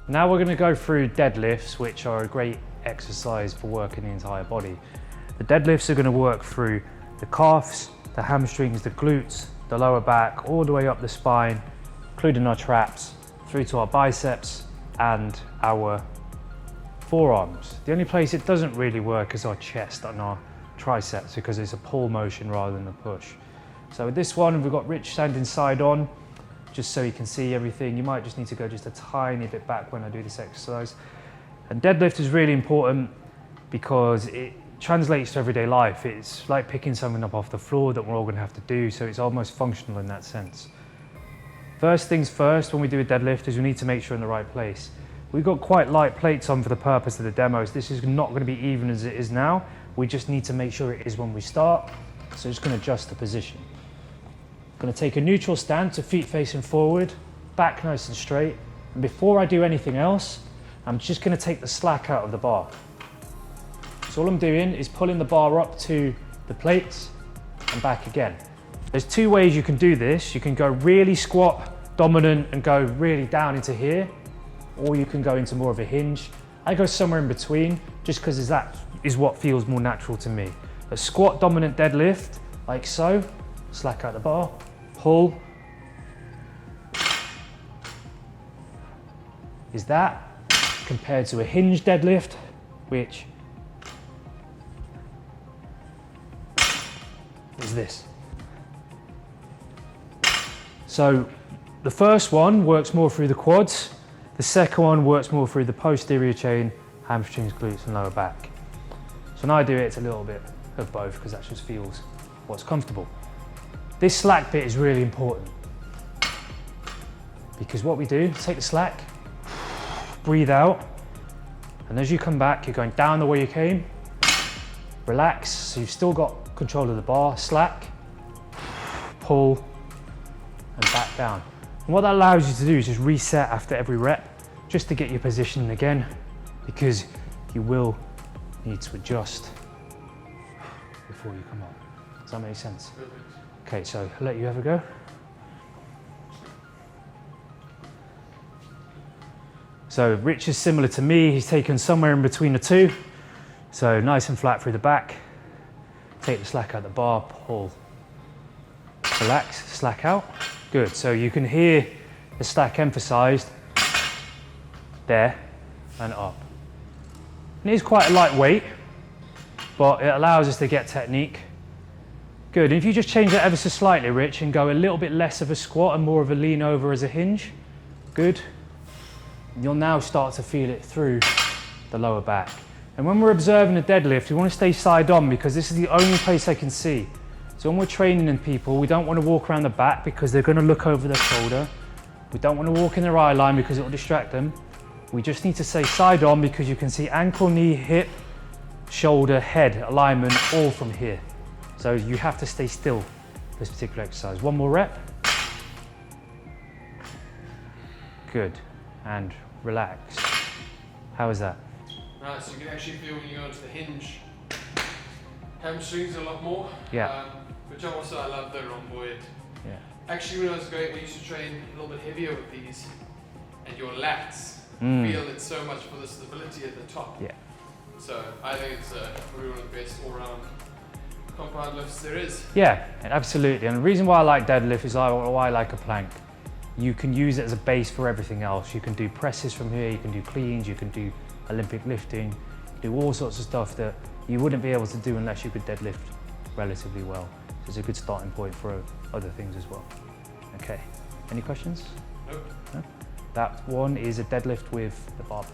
Now we're going to go through deadlifts, which are a great exercise for working the entire body. The deadlifts are going to work through the calves, the hamstrings, the glutes, the lower back, all the way up the spine, including our traps, through to our biceps and our forearms. The only place it doesn't really work is our chest and our triceps, because it's a pull motion rather than a push. So with this one, we've got Rich standing side on, just so you can see everything. You might just need to go just a tiny bit back when I do this exercise. And deadlift is really important because it translates to everyday life. It's like picking something up off the floor that we're all going to have to do, so it's almost functional in that sense. First things first, when we do a deadlift, is we need to make sure in the right place. We've got quite light plates on for the purpose of the demos. This is not going to be even as it is now. We just need to make sure it is when we start. So just going to adjust the position. Going to take a neutral stance, so feet facing forward, back nice and straight. And before I do anything else, I'm just going to take the slack out of the bar. So all I'm doing is pulling the bar up to the plates and back again. There's two ways you can do this. You can go really squat dominant and go really down into here, or you can go into more of a hinge. I go somewhere in between, just because that is what feels more natural to me. A squat dominant deadlift, like so, slack out the bar, pull, is that, compared to a hinge deadlift, which is this. So the first one works more through the quads, the second one works more through the posterior chain, hamstrings, glutes and lower back. So when I do it, it's a little bit of both, because that just feels what's comfortable. This slack bit is really important, because what we do, take the slack, breathe out, and as you come back, you're going down the way you came, relax, so you've still got control of the bar, slack, pull, and back down. And what that allows you to do is just reset after every rep, just to get your position again, because you will need to adjust before you come up. Does that make sense? Okay, so I'll let you have a go. So Rich is similar to me, he's taken somewhere in between the two. So nice and flat through the back. Take the slack out of the bar, pull, relax, slack out. Good, so you can hear the slack emphasized there and up. It is quite a lightweight, but it allows us to get technique. Good, and if you just change that ever so slightly, Rich, and go a little bit less of a squat and more of a lean over as a hinge, good. You'll now start to feel it through the lower back. And when we're observing a deadlift, we want to stay side on, because this is the only place I can see. So when we're training in people, we don't want to walk around the back because they're going to look over their shoulder. We don't want to walk in their eye line because it will distract them. We just need to stay side on, because you can see ankle, knee, hip, shoulder, head alignment all from here. So you have to stay still for this particular exercise. One more rep. Good, and relax. How is that? Right, so you can actually feel when you go into the hinge, hamstrings a lot more. Yeah. Which also I love the rhomboid. Yeah. Actually, when I was going, we used to train a little bit heavier with these, and your lats feel it so much for the stability at the top. Yeah. So I think it's probably one of the best all-round compound lifts there is. Yeah, absolutely. And the reason why I like deadlift is why I like a plank. You can use it as a base for everything else. You can do presses from here, you can do cleans, you can do Olympic lifting, do all sorts of stuff that you wouldn't be able to do unless you could deadlift relatively well. So it's a good starting point for other things as well. Okay, any questions? Nope. No? That one is a deadlift with the barbell.